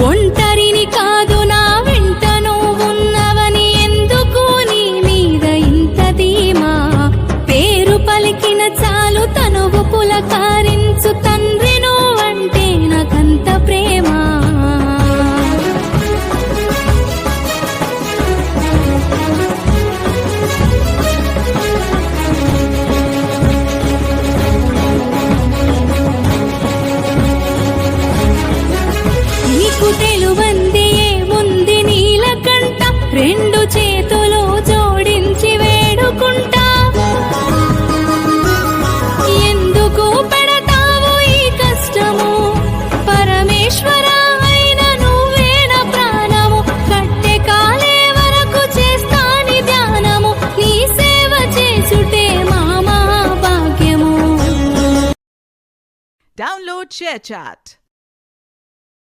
ఒంటరిని కాదు నా వెంట నువ్వున్నవని ఎందుకు నీ మీద ఇంత ధీమా పేరు పలికిన చాలు తనువు పులకారించు తండ్రి నువ్వంటే నాకంత ప్రేమ నీకు తెలువంది ఏముంది నీలకంఠ రెండు చేతులు జోడించి వేడుకుంటా ఎందుకు పెడతావు ఈ కష్టము పరమేశ్వర అయిన నువ్వే నా ప్రాణము కట్టె కాలే వరకు చేస్తాని ధ్యానము నీ సేవ చేసుటే మా మహాభాగ్యము. Download ShareChat.